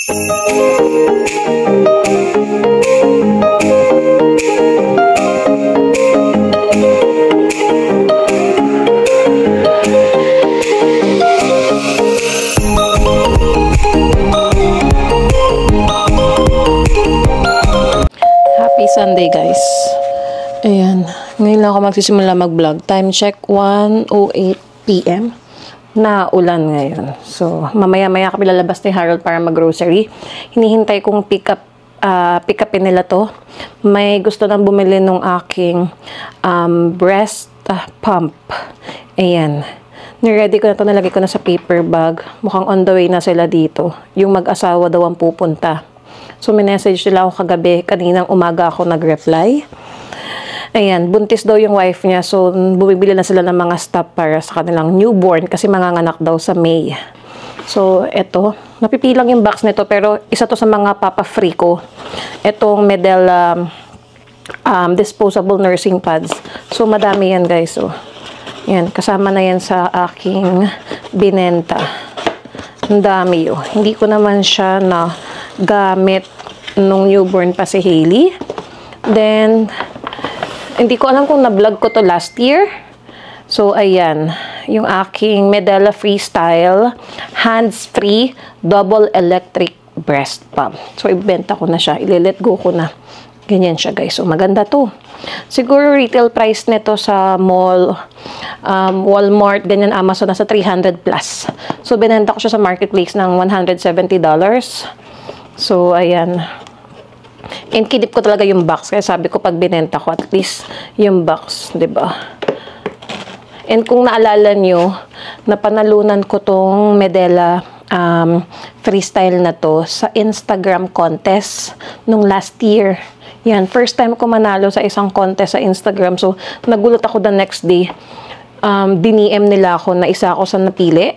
Happy Sunday, guys. Ayan. Ngayon lang ako magsisimula mag-vlog. Time check, 1:08 PM. Na ulan ngayon. So, mamaya-maya kami lalabas ni Harold para mag-grocery. Hinihintay kong pick-upin nila to. May gusto nang bumili nung aking breast pump. Ayan. Niready ko na to, nalagay ko na sa paper bag. Mukhang on the way na sila dito. Yung mag-asawa daw ang pupunta. So, minessage nila ako kagabi. Kaninang umaga ako nag-reply. Ayan, buntis daw yung wife niya. So, bumibili na sila ng mga stuff para sa kanilang newborn kasi manganganak daw sa May. So, eto. Napipilang yung box nito pero isa to sa mga papa-free ko. Etong Medela disposable nursing pads. So, madami yan, guys. So, yan. Kasama na yan sa aking binenta. Ang dami yun. Hindi ko naman siya na gamit nung newborn pa si Hailey. Then, hindi ko alam kung na-vlog ko to last year. So, ayan. Yung aking Medela Freestyle hands-free double electric breast pump. So, ibenta ko na siya. Ile-let go ko na. Ganyan siya, guys. So, maganda to. Siguro retail price nito sa mall, Walmart, ganyan, Amazon, nasa 300 plus. So, binenta ko siya sa marketplace ng $170. So, ayan. And kinip ko talaga yung box. Kaya sabi ko pag binenta ko, at least yung box, ba diba? And kung naalala nyo, napanalunan ko tong Medela freestyle na to sa Instagram contest nung last year. Yan, first time ko manalo sa isang contest sa Instagram. So, nagulat ako the next day. DNM nila ako na isa ako sa napili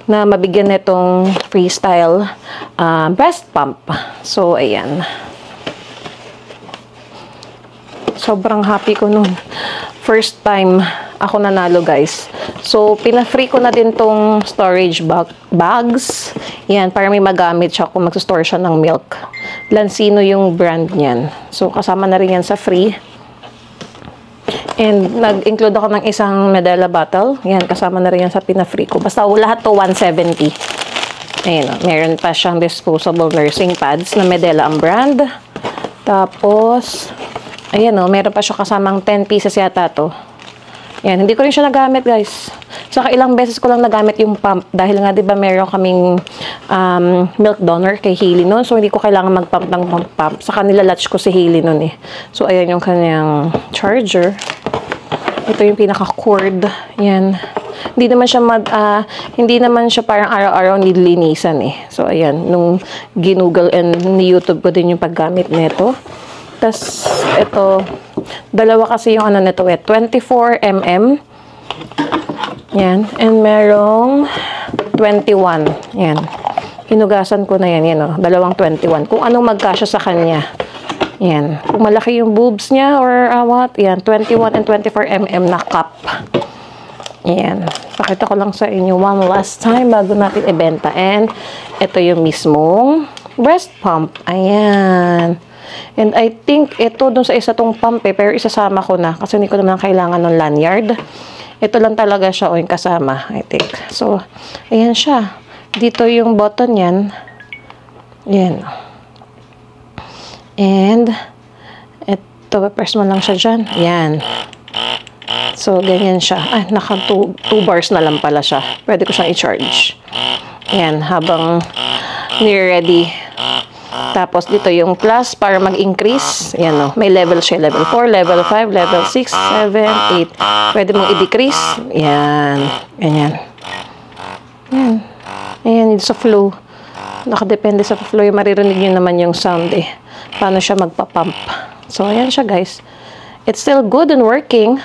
na mabigyan nitong freestyle breast pump. So, ayan. Sobrang happy ko nun. First time ako nanalo, guys. So, pina-free ko na din tong storage bags. Yan, para may magamit siya kung mag-store siya ng milk. Lansino yung brand niyan. So, kasama na rin yan sa free. And, nag-include ako ng isang Medela bottle. Yan, kasama na rin yan sa pina-free ko. Basta lahat to 170. Ayan, meron pa siyang disposable nursing pads na Medela ang brand. Tapos, ayan o, meron pa siya kasamang 10 pieces yata to. Yan, hindi ko rin siya nagamit, guys. Saka ilang beses ko lang nagamit yung pump. Dahil nga, di ba, meron kaming milk donor kay Hailey noon. So, hindi ko kailangan mag-pump ng pump. Saka nilalatch ko si Hailey noon eh. So, ayan yung kanyang charger. Ito yung pinaka-cord. Yan. Hindi naman siya parang araw-araw nililinisan eh. So, ayan. Nung ginugol and ni-YouTube ko din yung paggamit nito. Tapos, ito, dalawa kasi yung ano nito eh, 24mm. Yan. And merong 21. Yan. Hinugasan ko na yan. Yan o, dalawang 21. Kung anong magkasya sa kanya. Yan. Kung malaki yung boobs niya or what, yan, 21 and 24mm na cup. Yan. Pakita ko lang sa inyo one last time bago natin ibenta. And, ito yung mismong breast pump. Ayan. And I think ito dun sa isa tong pump eh, pero isasama ko na kasi hindi ko naman kailangan ng lanyard. Ito lang talaga siya o yung kasama, I think. So, ayan siya. Dito yung button yan. Ayan. And, ito, press mo lang siya dyan. Ayan. So, ganyan siya. Ay, naka 2 bars na lang pala siya. Pwede ko siyang i-charge. Ayan, habang ni-ready. Tapos, dito yung plus para mag-increase. Ayan o. May level siya. Level 4, level 5, level 6, 7, 8. Pwede mong i-decrease. Ayan. Ganyan. Ayan. Ayan, sa flow. Nakadepende sa flow. Maririnig nyo naman yung sound eh. Paano siya magpa-pump. So, ayan siya, guys. It's still good and working.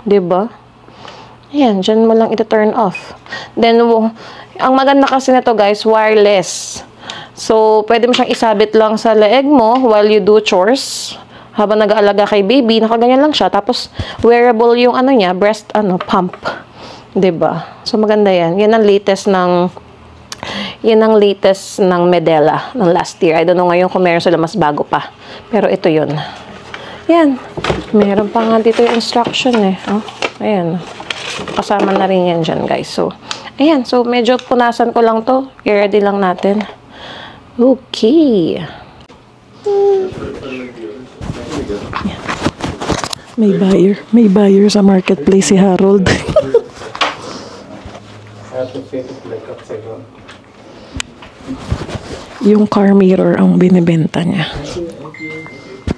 Diba? Ayan, dyan mo lang ito-turn off. Then, ang maganda kasi nito, guys, wireless. So, pwede mo siyang isabit lang sa leeg mo while you do chores. Habang nag-aalaga kay baby, nakaganyan lang siya. Tapos, wearable yung ano niya, breast pump. 'Di ba? So, maganda yan. Yan ang latest ng Yan ang latest ng Medela ng last year. I don't know ngayon kung meron sila mas bago pa. Pero ito yun. Yan. Meron pa nga dito yung instruction eh. Oh, ayan. Kasama na rin yan dyan, guys. So, ayan. So, medyo punasan ko lang to. I-ready lang natin. Okay. May buyer. May buyer sa marketplace si Harold. Yung car mirror ang binibenta niya.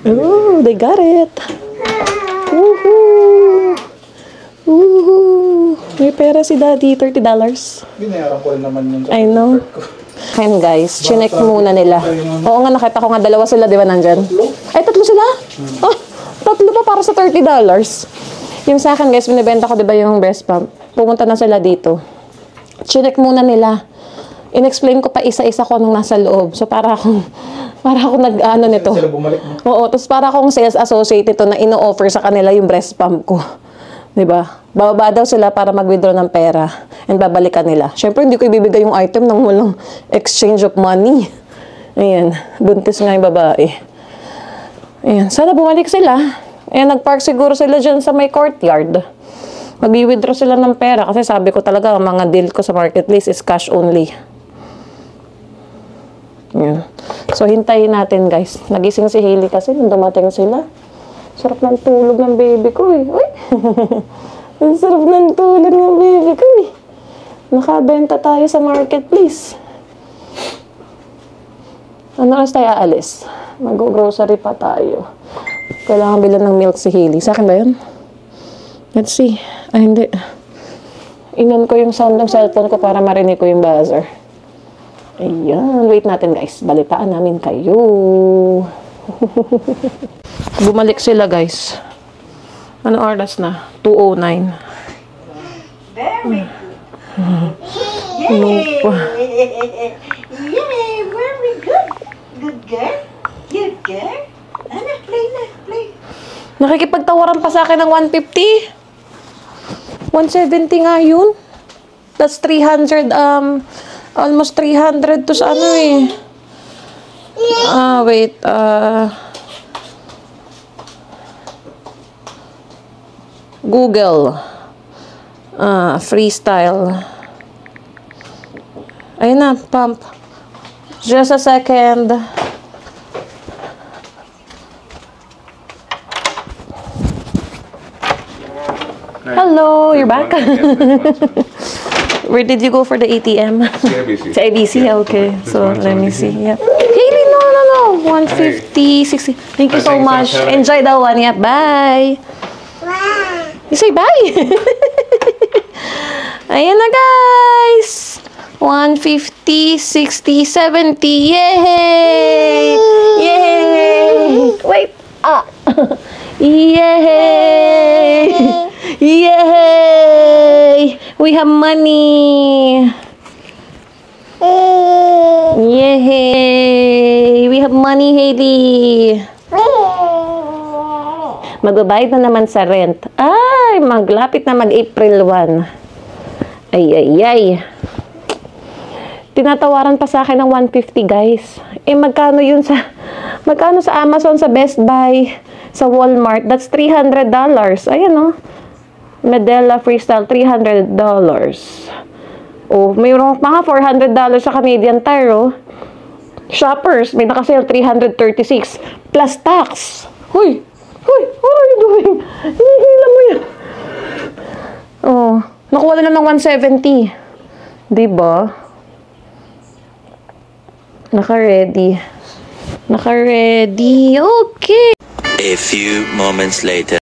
Oh, they got it. Woohoo! Woohoo! May pera si Daddy, $30. Binayaran ko rin naman yung I know. Ayan guys, chinek muna nila. Oo nga, nakita ko nga, dalawa sila, di ba nandyan? Ay, tatlo sila? Oh, tatlo pa para sa $30. Yung sa akin guys, binibenta ko, di ba yung breast pump? Pumunta na sila dito. Chinek muna nila. In-explain ko pa isa-isa ko nung nasa loob. So, para akong nag-ano nito. sila bumalik mo. Oo, tapos para akong sales associate nito na ino-offer sa kanila yung breast pump ko. Diba? Bababa daw sila para mag-withdraw ng pera and babalikan nila. Siyempre, hindi ko ibibigay yung item nang walang exchange of money. Ayan, buntis nga yung babae. Ayan, sana bumalik sila. Ayan, nag-park siguro sila dyan sa may courtyard. Mag-withdraw sila ng pera kasi sabi ko talaga, ang mga deal ko sa marketplace is cash only. Ayan. So, hintayin natin guys. Nagising si Hailey kasi nung dumating sila. Sarap ng tulog ng baby ko eh. Uy! Ang sarap ng tulog ng baby ko eh. Nakabenta tayo sa marketplace. Ano oras tayo aalis? Mag-grocery pa tayo. Kailangan bilan ng milk si Hailey. Sa akin ba yun? Let's see. Ay, hindi. Inan ko yung sound ng cellphone ko para marinig ko yung buzzer. Ayan. Wait natin guys. Balitaan namin kayo. Bumalik sila guys. Ano oras na? 2:09. Very good. No pa. Yay, very good. Good girl. Good girl. Ano, play. Nakikipagtawaran pa sa akin ng 150. 170 nga yun. That's 300, almost 300 to sa ano eh. Wait, Google. Freestyle. Ayun na, pump. Just a second. Hello, you're back? Where did you go for the ATM? CIBC. Sa ABC, Yeah. okay. This So, one's let me 150. see. Yeah. Hailey, no. 150, 60. Thank you so Thanks, much. Sarah. Enjoy the one. Yeah, bye. You say bye. Ayan na, guys. 150, 60, 70. Yay! Yay! Wait. Yay! Yay! We have money. Yay! We have money, Hailey. Magbabayad na naman sa rent. Ay, maglapit na mag-April 1. Ay. Tinatawaran pa sa akin ng 150, guys. Eh, magkano sa Amazon, sa Best Buy, sa Walmart? That's $300. Ayan, oh. Medela Freestyle, $300. Oh, mayroong mga $400 sa Canadian Tire, oh. Shoppers, may nakasale $336 plus tax. Huy, what are you doing? Hinihila mo yan. Oh, nakuha na ng 170. Diba? Naka-ready. Okay. A few moments later.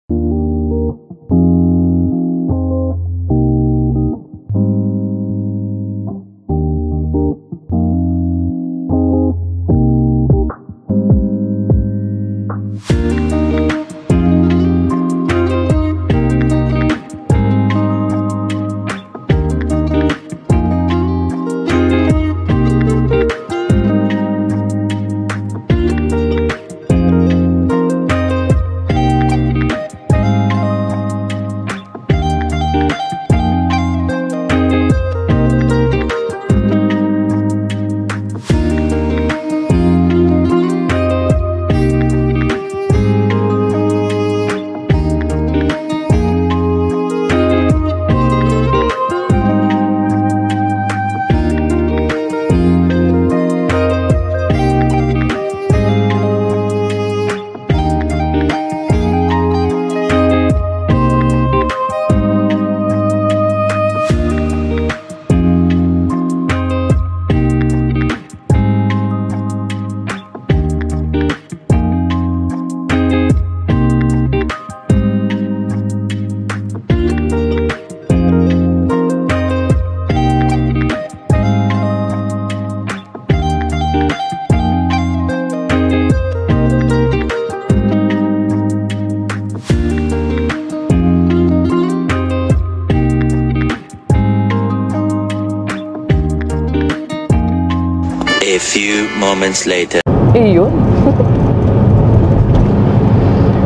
moments later. Iyon.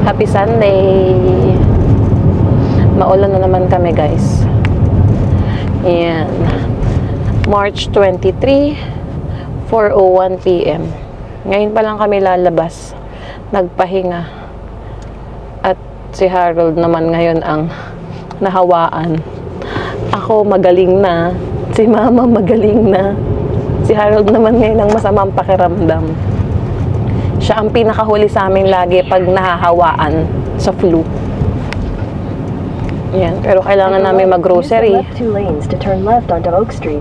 Happy Sunday. Maulan na naman kami, guys. Ayan. March 23, 4:01 PM. Ngayon pa lang kami lalabas. Nagpahinga. At si Harold naman ngayon ang nahawaan. Ako magaling na. Si Mama magaling na. Si Harold naman ngayon ang masamang pakiramdam. Siya ang pinakahuli sa amin lagi pag nahahawaan sa flu. Yan. Pero kailangan namin mag-grocery.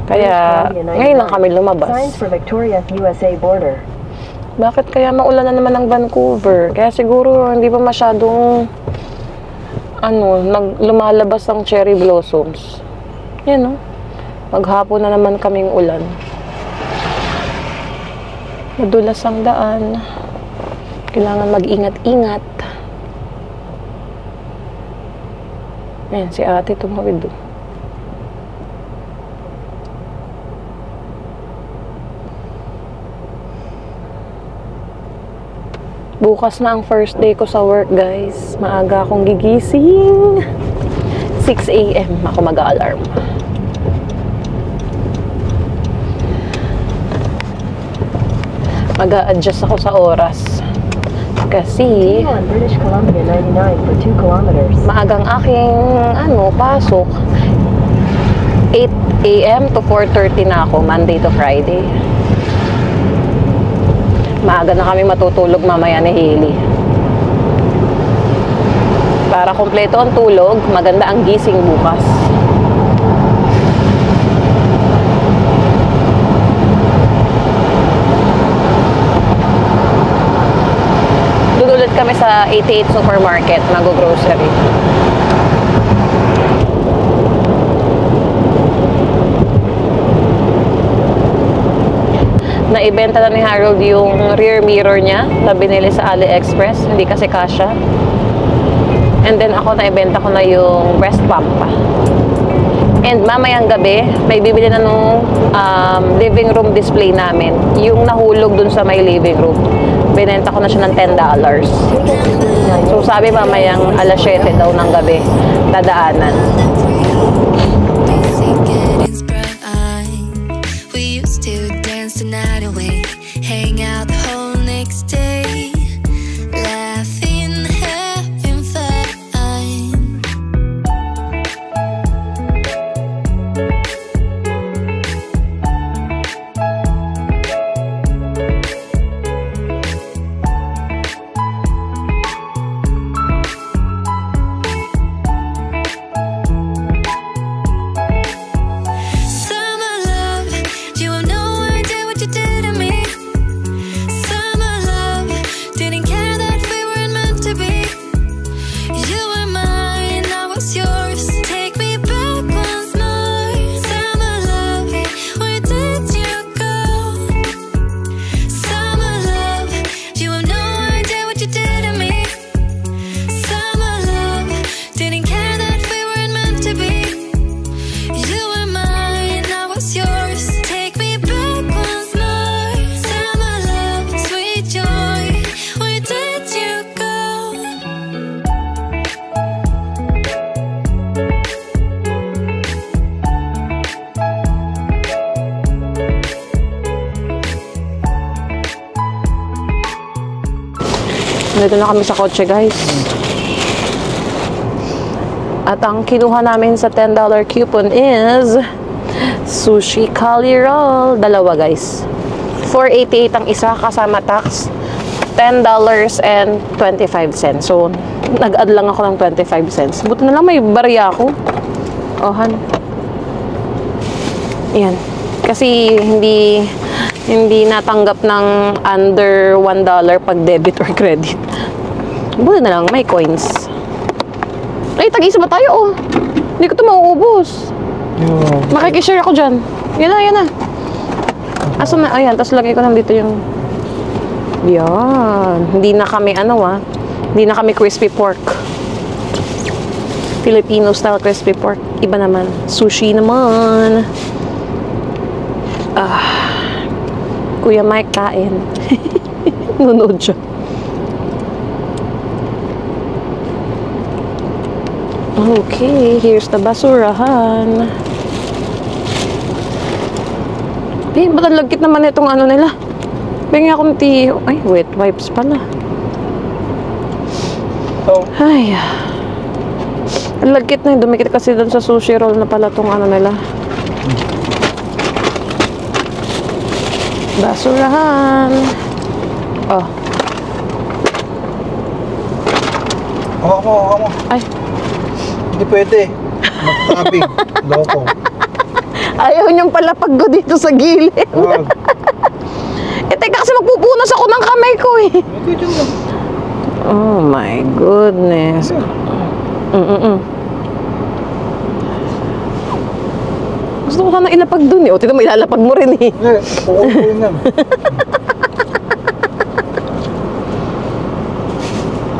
Kaya ngayon lang kami lumabas. Bakit kaya maulan na naman ng Vancouver? Kaya siguro hindi pa masyadong lumalabas ang cherry blossoms. Yan, no? Maghapon na naman kaming ulan. Madulas ang daan. Kailangan mag-ingat-ingat. Ayan, si ate tumawid doon. Bukas na ang first day ko sa work, guys. Maaga akong gigising. 6 AM ako mag-alarm. Mag-a-adjust ako sa oras. Kasi maagang aking pasok. 8 AM to 4:30 na ako, Monday to Friday. Maaga na kami matutulog mamaya ni Hailey. Para kompleto ang tulog, maganda ang gising bukas. Dudulot kami sa 88 Supermarket, mag-grocery. Naibenta na ni Harold yung rear mirror niya na binili sa AliExpress, hindi kasi kasha. And then ako naibenta ko na yung breast pump pa. And mamayang gabi, may bibili na nung living room display namin. Yung nahulog dun sa may living room. Binenta ko na siya ng $10. So sabi mamayang alas 7 daw ng gabi, dadaanan. We used to dance the night away, hang out the whole next day, laughing, having fun. Summer love, you have no idea what you did to me. Summer love, didn't care that we weren't meant to be. You were mine, I was yours. Take me back once more. Summer love, where did you go? Summer love, you have no idea what you did to me. Summer love, didn't care that we weren't meant to be. You were mine, I was yours. Take me back once more. Summer love, sweet joy, where did you go? Nandito na kami sa kotse, guys. At ang kinuha namin sa $10 coupon is sushi curry roll. Dalawa, guys. $4.88 ang isa kasama tax. $10.25. So, nag-add lang ako ng 25 cents. Buti na lang may barya ako. Ohan. Ayan. Kasi hindi natanggap ng under $1 pag debit or credit. Buti na lang, may coins. Ay, tag-isa ba tayo, oh? Hindi ko ito mauubos. Makikishare ako dyan. Yan na, yan na. Aso na, ayan, tapos lagay ko nandito yung... Yan. Hindi na kami, hindi na kami crispy pork. Filipino style crispy pork. Iba naman. Sushi naman. Kuya Mike, Kain. Nunood siya. Okay, here's the basurahan. Ba't ang lagkit naman itong ano nila? Bigyan akong tea. Ay, wet wipes pala. So, Ay, ang lagkit na yun. Dumikit kasi doon sa sushi roll na pala itong ano nila. Basurahan. Oh, hawa mo. ay. Hindi pwede. Magtabig. Loko. Ayaw niyang palapag ko dito sa gilid. Wag. Eh, teka kasi magpupunas ako ng kamay ko eh. Ito dyan lang. Oh my goodness. Gusto ko sana ilapag dun eh. O, tignan mo, ilalapag mo rin eh. Hindi, pukukuin lang.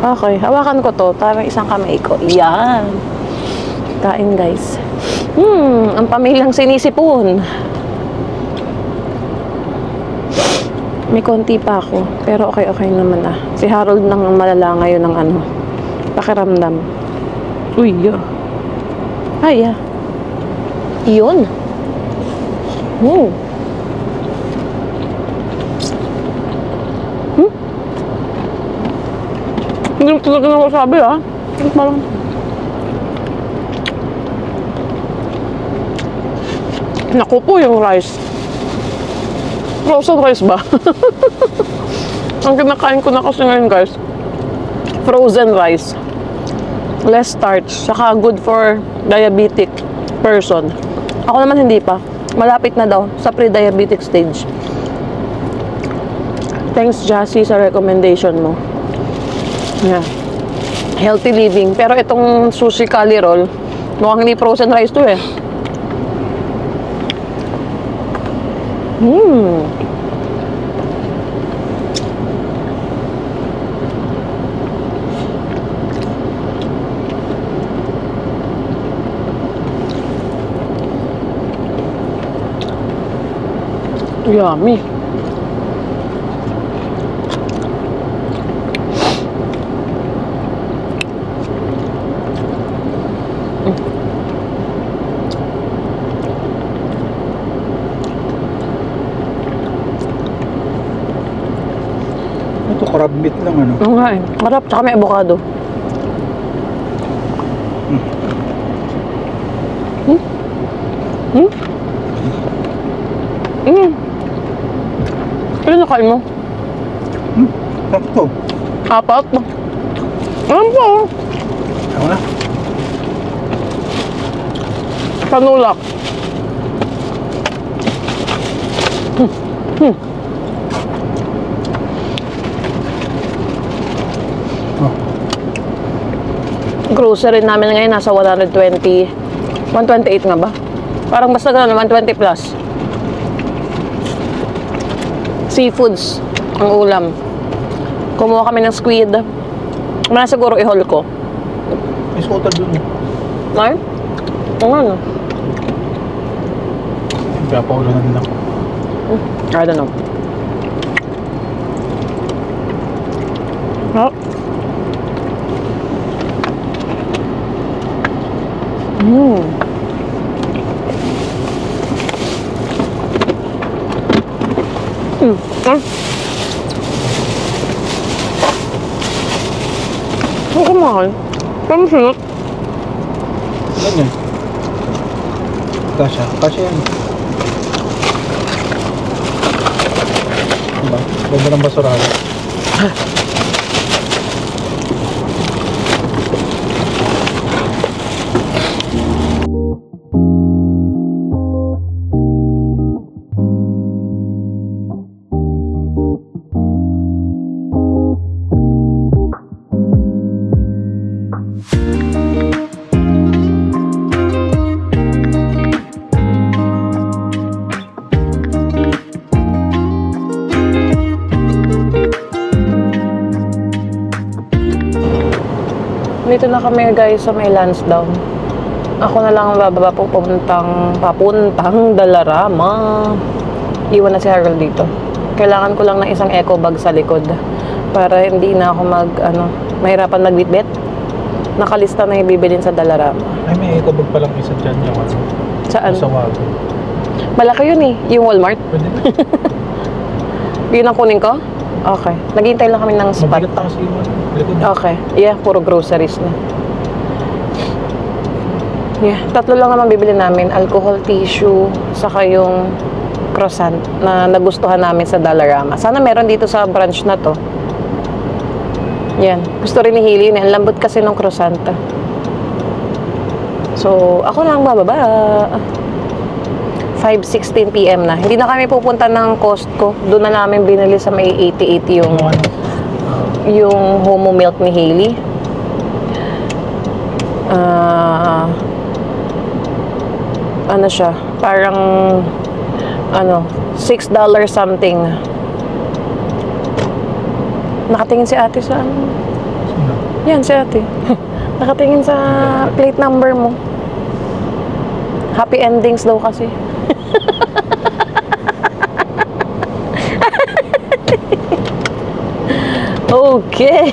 Okay, hawakan ko to. Parang isang kamay ko. Yan. Kain, guys. Ang pamilyang sinisipon. May konti pa ako. Pero okay naman ah. Si Harold nang malala ngayon ng ano. Pakiramdam. Uy, yeah. Ay, yeah. Yun. Hindi mo talaga na sabi ah. Parang... Naku po yung rice. Frozen rice ba? Ang kinakain ko na kasi ngayon guys, frozen rice. Less starch. Saka good for diabetic person. Ako naman hindi pa. Malapit na daw sa pre-diabetic stage. Thanks Jassy sa recommendation mo. Yeah. Healthy living. Pero itong sushi kali roll, mukhang hindi frozen rice to eh. Yummy. Ito, crab meat lang ano. Oo nga eh. Harap, tsaka may avocado. Ano nakain mo? Sakto. 4? Ano po? Ako na. Panulak. Oh. Grocery namin ngayon nasa 128 nga ba? Parang basta gano'n, 120 plus. Seafoods ang ulam. Kumuha kami ng squid. Muna siguro i-haul ko. May scooter dun. Ay? Oo nga no. Kaya pa ulan na lang. I don't know. Oh. Ang kumain. Parang sunod. Ganyan. Kasya yan. Diba? Ganda ng basurahan. Dito na kami guys sa may Lansdowne. Ako na lang ang bababa papuntang Dalarama. Iwan na si Harold dito. Kailangan ko lang ng isang eco bag sa likod para hindi na ako mahirapan magbitbit. Nakalista na yung bibilin sa Dalarama. Ay, may eco-bag palang isa dyan yung ano. Saan? Sa Wago. Malaki yun eh, yung Walmart. Pwede na. Yun ang kunin ko? Okay. Naghihintay lang kami ng spot. Mabigat na kasi yung likod. Okay. Yeah, puro groceries na. Yeah, 3 lang naman bibili namin. Alcohol, tissue, saka yung croissant na nagustuhan namin sa Dalarama. Sana meron dito sa branch na to. Yan. Gusto rin ni Hailey yun. Ang lambot kasi ng croissant. So, ako na ang bababa. 5:16 PM na. Hindi na kami pupunta ng Costco. Doon na namin binili sa may 80 yung Homo milk ni Hailey. Ano siya? Parang $6 something. Nakatingin si ate sa ano? Sino? Yan, si ate. Nakatingin sa plate number mo. Happy endings daw kasi. Okay.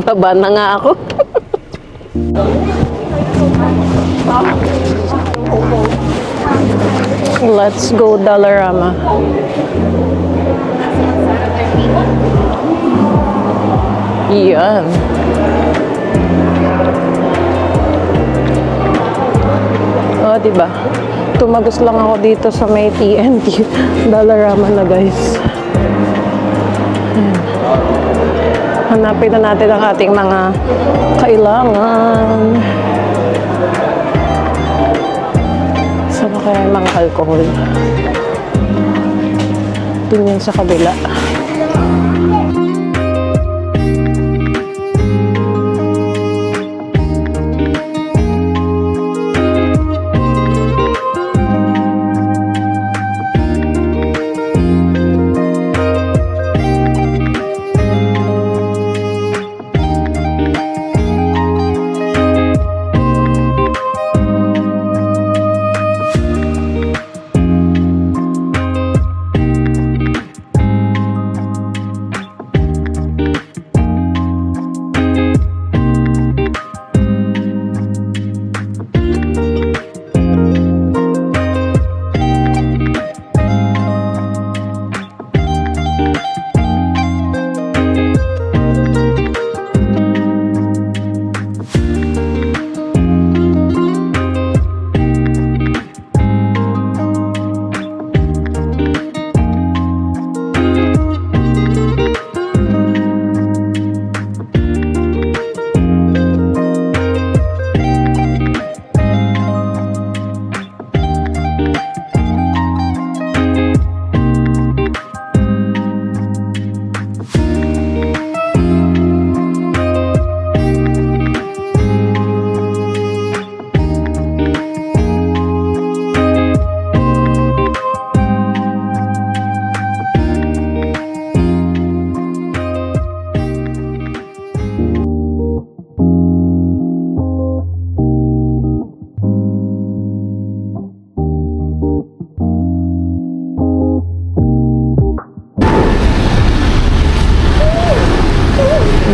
Baba na nga ako. Let's go Dalarama. Yan. Oh, diba? Tumagos lang ako dito sa may TNT. Dalarama na, guys. Ayan. Hanapin na natin ang ating mga kailangan. Saan ba kaya yung mga alcohol? Tingin sa kabila.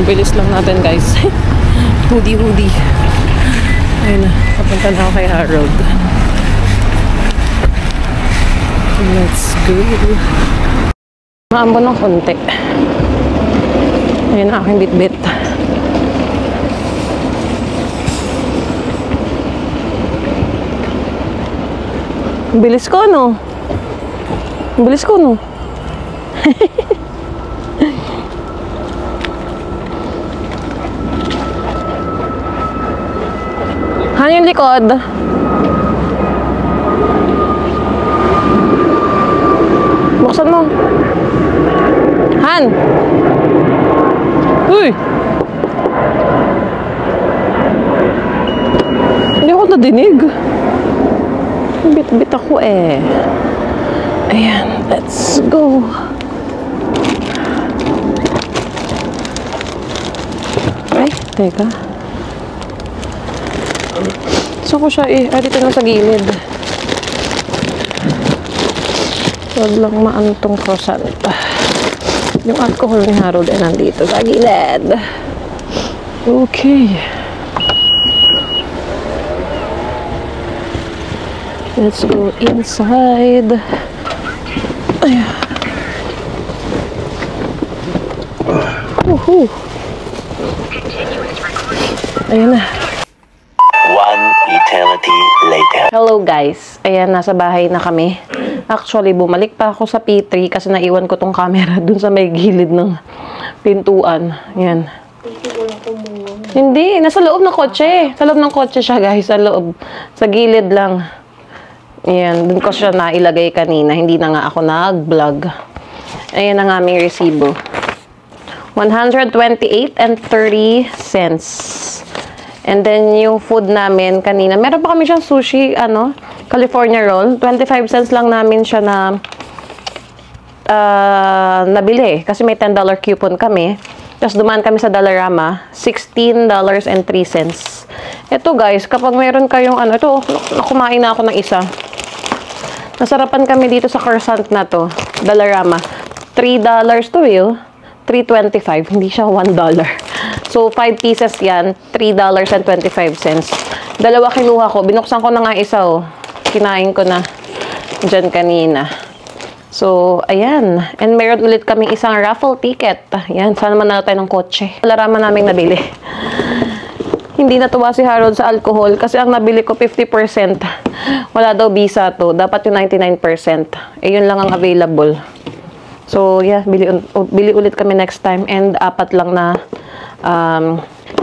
Bilis lang natin, guys. Hoodie. Ayun na, papunta na ako kay Harold. Let's go. Maambon ng konti. Ayun na aking bit-bit. Bilis ko, no? Bilis ko, no? Han, yung likod. Buksan mo. Han! Uy! Hindi ako nadinig. Bit-bit ako eh. Ayan, let's go. Ay, teka. Gusto ko siya eh. Ay, dito na sa gilid. Huwag lang maantong croissant. Yung alcohol ni Harold ay nandito sa gilid. Okay. Let's go inside. Ayan. Woohoo! Ayan na. One eternity later. Hello guys. Ayan, nasa bahay na kami. Actually, bumalik pa ako sa P3 kasi naiwan ko tong camera dun sa may gilid ng pintuan. Ayan. Hindi, nasa loob ng kotse. Sa loob ng kotse siya guys, sa loob. Sa gilid lang. Ayan, dun ko siya nailagay kanina. Hindi na nga ako nag-vlog. Ayan ang aming resibo. 128 and 30 cents. And then, yung food namin kanina, meron pa kami siyang sushi, California roll. 25 cents lang namin siya na nabili. Kasi may $10 coupon kami. Tapos dumaan kami sa Dollarama, $16.03. Ito guys, kapag meron kayong ito, kumain na ako ng isa. Nasarapan kami dito sa croissant na to, Dollarama. $3 to yun. $3.25. Hindi siya $1. So, 5 pieces yan. $3.25. Dalawa kinuha ko. Binuksan ko na nga isa, Kinain ko na dyan kanina. So, ayan. And meron ulit kaming isang raffle ticket. Ayan. Sana manalo tayo ng kotse. Dollarama namin nabili. Hindi natuwa si Harold sa alcohol kasi ang nabili ko 50%. Wala daw visa to. Dapat yung 99%. Yun lang ang available. So, yeah, bili ulit kami next time. And 4 lang na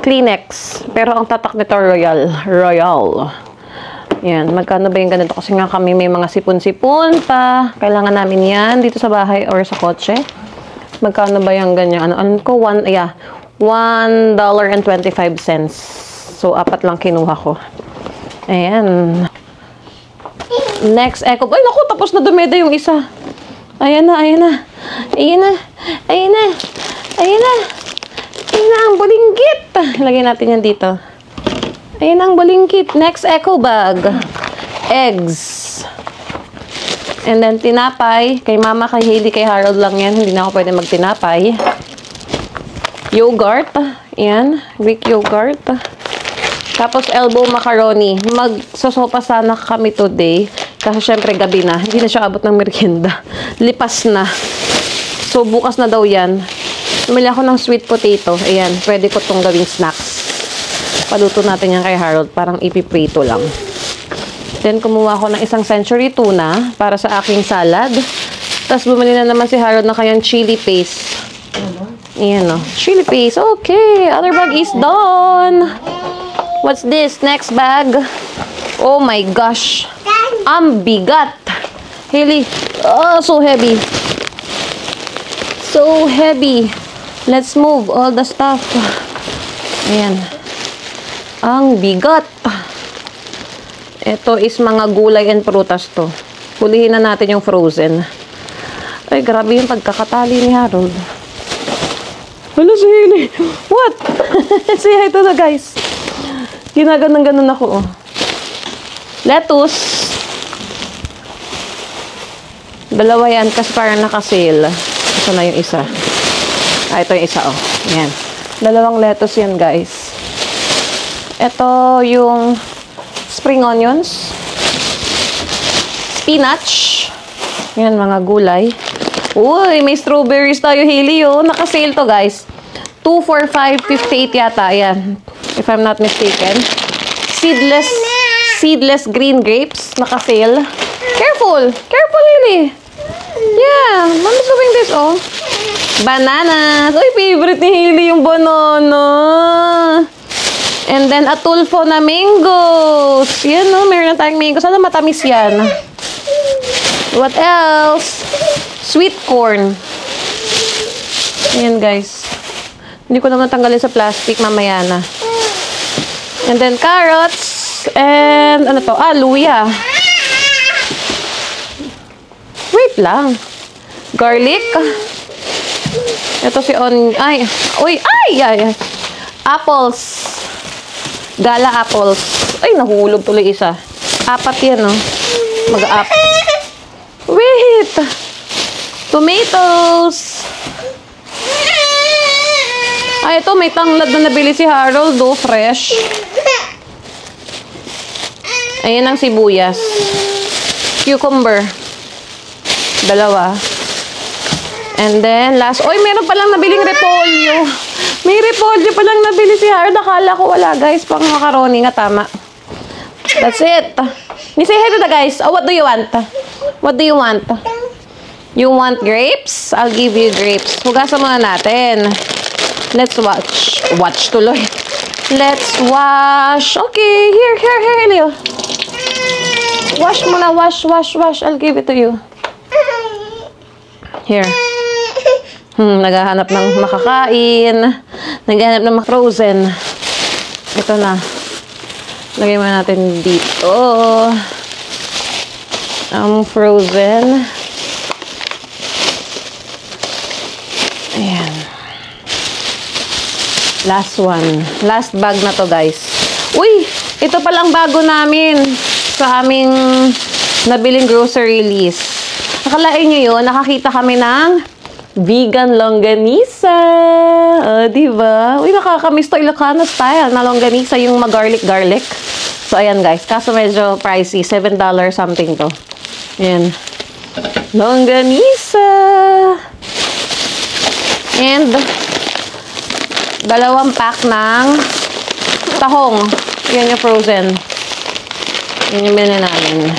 Kleenex. Pero ang tatak nito, Royal. Yan. Magkano ba yung ganito? Kasi nga kami may mga sipon-sipon pa. Kailangan namin yan dito sa bahay or sa kotse. Magkano ba yung ganyan? Ano ko? $1.25. So, 4 lang kinuha ko. Ayan. Next, echo. Ay, naku, tapos na dumeda yung isa. Ayan na, ayan na. Ayan na. Ayan na. Ayan na. Ayan na ang bulinggit. Lagyan natin yan dito. Ayan ang bulinggit. Next echo bag. Eggs. And then tinapay. Kay mama, kay Hailey, kay Harold lang yan. Hindi na ako pwede magtinapay. Yogurt. Ayan. Greek yogurt. Tapos elbow macaroni. Magsosopa sana kami today. Kasi syempre gabi na. Hindi na siya abot ng merienda. Lipas na. So bukas na daw yan. Bumili ako ng sweet potato. Ayan. Pwede ko tong gawing snacks. Paluto natin yan kay Harold. Parang ipiprito lang. Then kumuha ako ng isang century tuna para sa aking salad. Tapos bumili na naman si Harold ng kanyang chili paste. Ayan o. Chili paste. Okay. Other bag is done. What's this? Next bag. Oh my gosh. Ang bigat. Hailey. Oh, so heavy. So heavy. Let's move all the stuff. Ayan. Ang bigat. Ito is mga gulay and prutas to. Hulihin na natin yung frozen. Ay, grabe yung pagkakatali ni Harold. Wala si Hailey. What? Say hi to the guys. Ginaganon-ganon ako, Lettuce. Dalawa yan kasi parang naka-sale. Ito na yung isa. Ito yung isa, Yan. Dalawang lettuce yan, guys. Ito yung spring onions. Spinach. Yan, mga gulay. Uy, may strawberries tayo, Hailey, Naka-sale to, guys. 2 for 5.58 yata. Ayan. If I'm not mistaken. Seedless green grapes. Naka-sale. Careful! Careful, Hailey! Yeah, Mom's doing this, Bananas! Uy, favorite ni Hailey yung banana! And then, atulfo na mangoes! Yan, meron na tayong mangoes. Sana matamis yan. What else? Sweet corn. Ayan, guys. Hindi ko naman tanggalin sa plastic. Mamaya na. And then, carrots. And, luya. Wait lang. Garlic. Ito si Apples. Gala apples. Ay, nahulog tuloy isa. 4 yan, Mag-up. Wait! Tomatoes! Ay, ito, may tanglad na nabili si Harold, do, fresh. Ayan ang sibuyas. Cucumber. 2. And then, last, oy, meron palang nabiling repolyo. May repolyo palang nabili si Harold. Akala ko wala, guys, pang macaroni nga, tama. That's it. Say hi to the guys. Oh, what do you want? What do you want? You want grapes? I'll give you grapes. Hugasan muna natin. Let's watch. Watch tuloy. Let's wash. Okay, here, Leo. Wash muna, wash. I'll give it to you. Here. Naghahanap ng makakain. Naghahanap ng frozen. Ito na. Lagay muna natin dito. Frozen. Ayan. Last one. Last bag na to, guys. Uy! Ito palang bago namin sa aming nabiling grocery list. Nakalain nyo yun, nakakita kami ng vegan longganisa. Diba? Uy, nakakamiss to Ilocano style na longganisa, yung mag-garlic. So, ayan, guys. Kaso medyo pricey. $7 something to. Ayan. Longganisa. And 2 pack ng tahong. Yan yung frozen. Yan yung binili namin.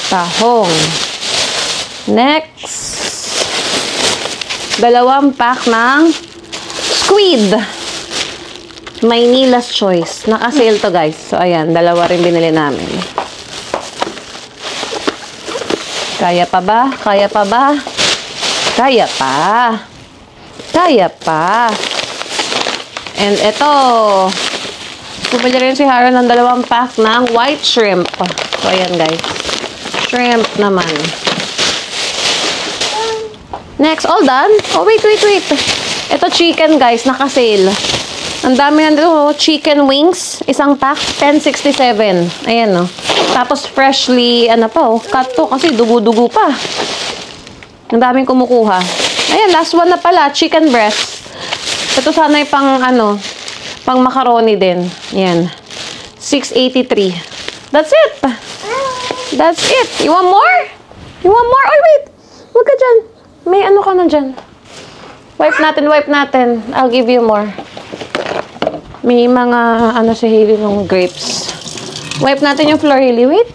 Tahong. Next. 2 pack ng squid. Manila's Choice. Naka-sale to, guys. So, ayan. 2 rin binili namin. Kaya pa ba? Kaya pa ba? Kaya pa. Kaya pa. And ito. Pumili rin si Harold ng 2 pack ng white shrimp. So, ayan, guys. Shrimp naman. Next, all done? Oh, wait. Ito chicken, guys. Naka-sale. Ang dami nandito. Chicken wings. 1 pack. $10.67. Ayan, no. Tapos, freshly, cut to kasi dugo-dugo pa. Ang daming kumukuha. Ayan, last one na pala. Chicken breast. Ito sana yung pang macaroni din. Ayan. $6.83. That's it. That's it. You want more? You want more? Oh, wait. Huwag ka dyan. May ka na dyan. Wipe natin. I'll give you more. May mga, si Hailey ng grapes. Wipe natin yung floor, Hailey. Wait.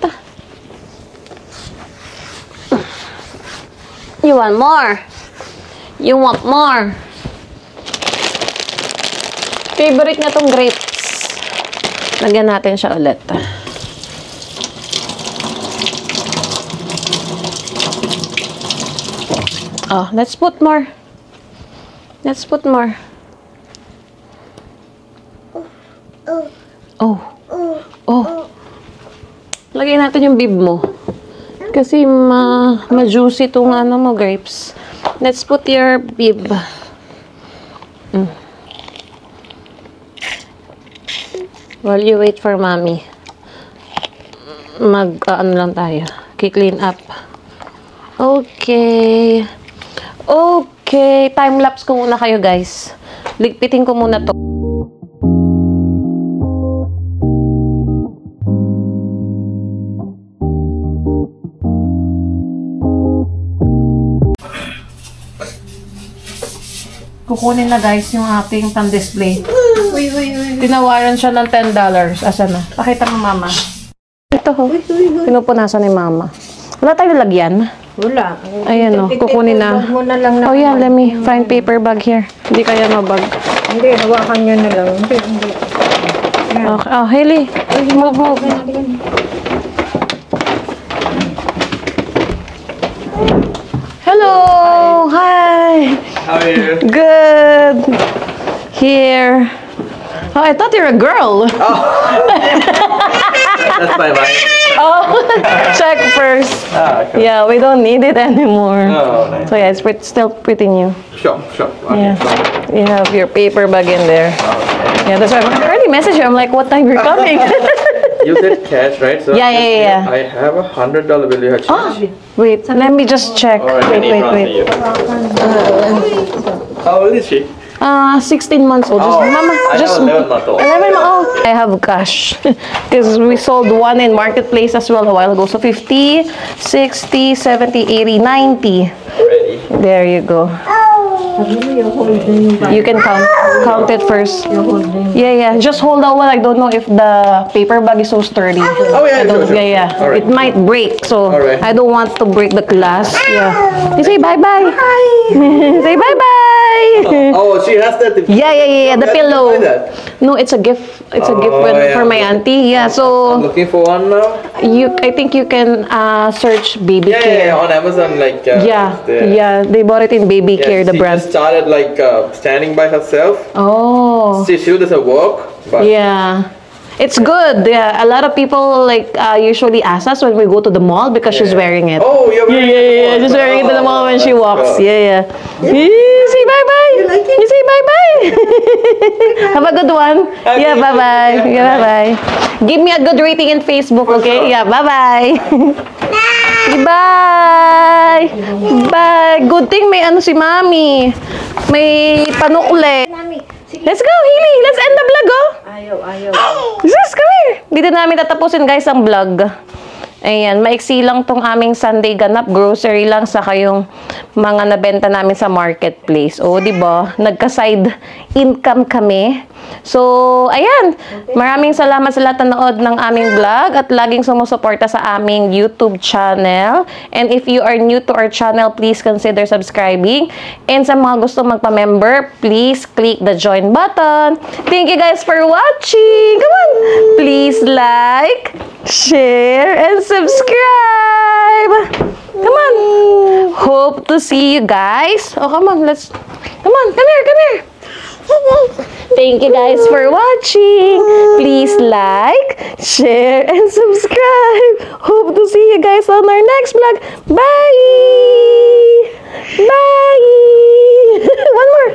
You want more? You want more? Favorite niya tong grapes. Lagyan natin siya ulit. Oh, let's put more. Let's put more. Oh. Lagyan natin yung bib mo. Kasi ma-juicy itong mo, grapes. Let's put your bib. While you wait for mommy. Lang tayo. Clean up. Okay. Okay. Time-lapse ko muna kayo, guys. Ligpitin ko muna to. Kukunin na, guys, yung ating pan-display. Uy. Tinawaran siya ng $10. Asan na? Pakita mo, mama. Ito, ho. Pinupunasan ni mama. Wala tayong lalagyan? Wala. Ayan, o. Kukunin na. Oh, yeah. Let me find paper bag here. Hindi kaya mabag. Hindi, hawakan nyo na lang. Hindi. Okay. Oh, Hailey. Move. Hello. Hi. How are you? Good. Here. Oh, I thought you're a girl. That's my wife. Oh, check first. Okay. Yeah, we don't need it anymore. Oh, nice. So yeah, it's still pretty new. Sure. Okay. Yeah. You have your paper bag in there. Okay. Yeah, that's why I already messaged you. I'm like, what time you're coming? You said cash, right? So Yeah. I have $100 bill. You have change. Wait, let me just check. Alright, Wait. How old is she? 16 months old. Just, Mama, I just have 11 months old. 11 months old. I have cash because we sold one in marketplace as well a while ago. So 50, 60, 70, 80, 90. Ready? There you go. You can count it first. Yeah. Just hold that one. I don't know if the paper bag is so sturdy. Oh yeah, sure. Yeah. Alright. It might break, so Alright. I don't want to break the glass. Yeah. You say bye-bye. Say bye-bye. Oh, she has that. Yeah. The Where did you pillow. buy that? No, it's a gift. It's a gift yeah. for my auntie. Yeah, I'm so looking for one now. I think you can search baby care. Yeah, on Amazon, like. Yeah, they bought it in baby care, the she brand. just started like standing by herself. Oh. She doesn't work, but Yeah. It's good. Yeah, a lot of people like usually ask us when we go to the mall because she's wearing it. Oh, you're wearing Yeah. She's wearing it to the mall when she walks. Yeah. You say bye-bye. You say bye-bye. Have a good one. Yeah, bye-bye. Yeah, bye-bye. Give me a good rating in Facebook, okay? Yeah, bye-bye. Bye. Bye. Good thing may ano si Mami. May panukle. Let's go, Hili. Let's end the vlog, oh. Ayaw. Jesus, come here. Dito namin tatapusin, guys, ang vlog. Ayan, maiksi lang tong aming Sunday ganap. Grocery lang sa kayong mga nabenta namin sa marketplace. O, di ba? Nagka-side income kami. So, ayan. Maraming salamat sa lahat na nanood ng aming vlog at laging sumusuporta sa aming YouTube channel. And if you are new to our channel, please consider subscribing. And sa mga gusto magpa-member, please click the join button. Thank you guys for watching. Come on. Please like, share, and subscribe. Come on. Hope to see you guys. Oh, come on. Come here. Thank you guys for watching. Please like, share, and subscribe. Hope to see you guys on our next vlog. Bye. Bye. One more.